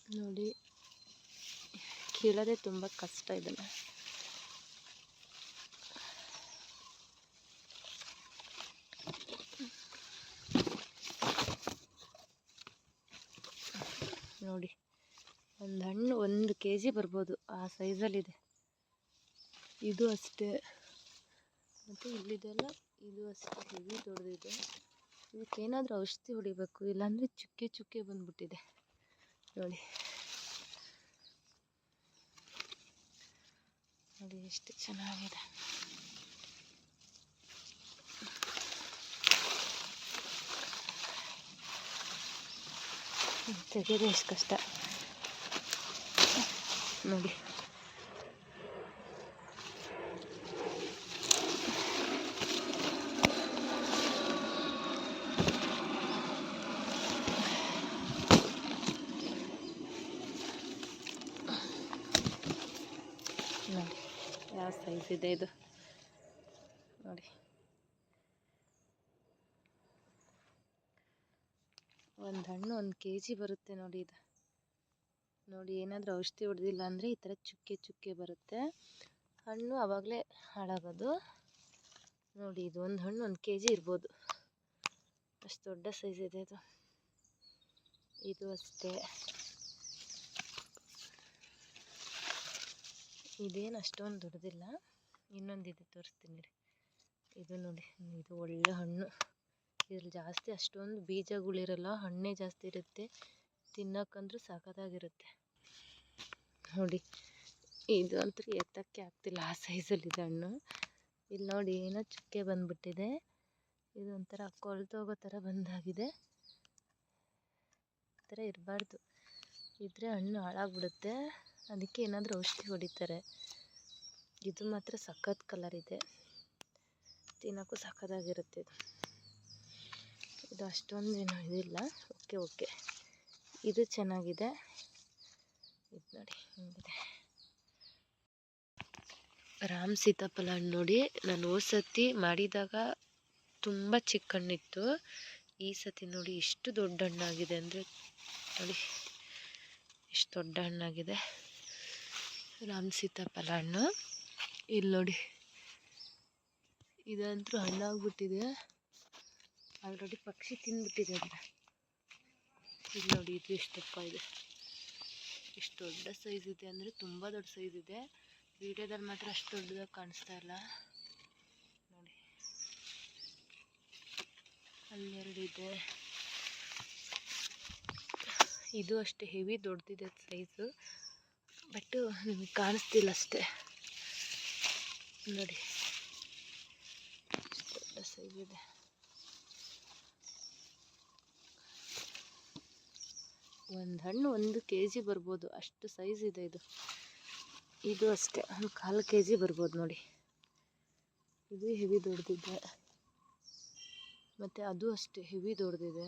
ನೋಡಿ, ಕೀಳೋದೇ ತುಂಬ ಕಷ್ಟ ಇದನ್ನು. ನೋಡಿ, ಒಂದು ಹಣ್ಣು 1 kg ಬರ್ಬೋದು, ಆ ಸೈಜಲ್ಲಿದೆ. ಇದು ಅಷ್ಟೇ, ಮತ್ತು ಇಲ್ಲಿದೆಲ್ಲ ಇದು ಅಷ್ಟೇ ಹೆವಿ ದೊಡ್ಡದಿದೆ. ಇದಕ್ಕೇನಾದರೂ ಔಷಧಿ ಹೊಡಿಬೇಕು, ಇಲ್ಲಾಂದರೆ ಚುಕ್ಕೆ ಚುಕ್ಕೆ ಬಂದ್ಬಿಟ್ಟಿದೆ. ನೋಡಿ ನೋಡಿ ಎಷ್ಟು ಚೆನ್ನಾಗಿದೆ. ತೆಗೆಯೋದು ಎಷ್ಟು ಕಷ್ಟ ನೋಡಿ. ನೋಡಿ ಯಾವ ಸೈಜ್ ಇದೆ ಇದು ನೋಡಿ. ಒಂದು ಹಣ್ಣು 1 kg ಬರುತ್ತೆ ನೋಡಿ. ಇದು ನೋಡಿ, ಏನಾದರೂ ಔಷಧಿ ಹೊಡೆದಿಲ್ಲ ಅಂದರೆ ಈ ಥರ ಚುಕ್ಕೆ ಚುಕ್ಕೆ ಬರುತ್ತೆ. ಹಣ್ಣು ಆವಾಗಲೇ ಹಾಳಾಗೋದು. ನೋಡಿ, ಇದು ಒಂದು ಹಣ್ಣು 1 kg ಇರ್ಬೋದು, ಅಷ್ಟು ದೊಡ್ಡ ಸೈಜ್ ಇದೆ ಇದು. ಇದು ಅಷ್ಟೇ, ಇದೇನು ಅಷ್ಟೊಂದು ದೊಡ್ಡದಿಲ್ಲ. ಇನ್ನೊಂದಿದೆ ತೋರಿಸ್ತೀನಿ ರೀ. ಇದು ನೋಡಿ, ಇದು ಒಳ್ಳೆ ಹಣ್ಣು. ಇದ್ರಲ್ಲಿ ಜಾಸ್ತಿ ಅಷ್ಟೊಂದು ಬೀಜಗಳಿರಲ್ಲ, ಹಣ್ಣೇ ಜಾಸ್ತಿ ಇರುತ್ತೆ. ತಿನ್ನೋಕ್ಕಂದ್ರೂ ಸಖತ್ತಾಗಿರುತ್ತೆ ನೋಡಿ. ಇದು ಅಂತೂ ಎತ್ತಕ್ಕೆ ಆಗ್ತಿಲ್ಲ, ಆ ಸೈಜಲ್ಲಿದೆ ಹಣ್ಣು. ಇಲ್ಲಿ ನೋಡಿ, ಏನೋ ಚುಕ್ಕೆ ಬಂದುಬಿಟ್ಟಿದೆ. ಇದು ಒಂಥರ ಕೊಳ್ತೋಗೋ ಥರ ಬಂದಾಗಿದೆ. ಈ ಥರ ಇರಬಾರ್ದು, ಇದ್ದರೆ ಹಣ್ಣು ಹಾಳಾಗ್ಬಿಡುತ್ತೆ. ಅದಕ್ಕೆ ಏನಾದರೂ ಔಷಧಿ ಹೊಡಿತಾರೆ. ಇದು ಮಾತ್ರ ಸಖತ್ ಕಲರ್ ಇದೆ, ತಿನ್ನೋಕ್ಕೂ ಸಖತ್ತಾಗಿರುತ್ತೆ. ಇದು ಅಷ್ಟೊಂದು ಏನೋ ಇದಿಲ್ಲ. ಓಕೆ, ಇದು ಚೆನ್ನಾಗಿದೆ. ಇದು ನೋಡಿ ಹಿಂಗಿದೆ. ರಾಮ್ ಸೀತಾಫಲ ಹಣ್ಣು ನೋಡಿ, ನಾನು ಹೋದ ಸತಿ ಮಾಡಿದಾಗ ತುಂಬ ಚಿಕ್ಕ ಹಣ್ಣಿತ್ತು. ಈ ಸತಿ ನೋಡಿ ಎಷ್ಟು ದೊಡ್ಡ ಹಣ್ಣಾಗಿದೆ ಅಂದರೆ ನೋಡಿ, ಎಷ್ಟು ದೊಡ್ಡ ಹಣ್ಣಾಗಿದೆ ರಾಮ್ ಸೀತಾಫಲ ಹಣ್ಣು. ಇಲ್ಲಿ ನೋಡಿ, ಇದಂತೂ ಹಣ್ಣಾಗ್ಬಿಟ್ಟಿದೆ. ಆಲ್ರೆಡಿ ಪಕ್ಷಿ ತಿಂದ್ಬಿಟ್ಟಿದೆ ಅದನ್ನ. ಇಲ್ಲಿ ನೋಡಿ, ಇದು ಎಷ್ಟಪ್ಪ ಇದೆ, ಎಷ್ಟು ದೊಡ್ಡ ಸೈಜ್ ಇದೆ ಅಂದರೆ ತುಂಬ ದೊಡ್ಡ ಸೈಜ್ ಇದೆ. ವಿಡಿಯೋದಲ್ಲಿ ಮಾತ್ರ ಅಷ್ಟು ದೊಡ್ಡದಾಗಿ ಕಾಣಿಸ್ತಾ ಇಲ್ಲ ನೋಡಿ. ಅಲ್ಲೆರಡಿದೆ. ಇದು ಅಷ್ಟೇ ಹೆವಿ ದೊಡ್ಡದಿದೆ ಸೈಜು, ಬಟ್ ನಿಮಗೆ ಕಾಣಿಸ್ತಿಲ್ಲ ಅಷ್ಟೇ. ನೋಡಿ, ಎಷ್ಟು ದೊಡ್ಡ ಸೈಜ್ ಇದೆ. ಒಂದು ಹಣ್ಣು 1 kg ಬರ್ಬೋದು, ಅಷ್ಟು ಸೈಜ್ ಇದೆ ಇದು. ಇದು ಅಷ್ಟೇ, ಒಂದು 1/4 kg ಬರ್ಬೋದು ನೋಡಿ. ಇದು ಹೆವಿ ದೊಡ್ಡದಿದೆ, ಮತ್ತು ಅದು ಅಷ್ಟೇ ಹೆವಿ ದೊಡ್ಡದಿದೆ.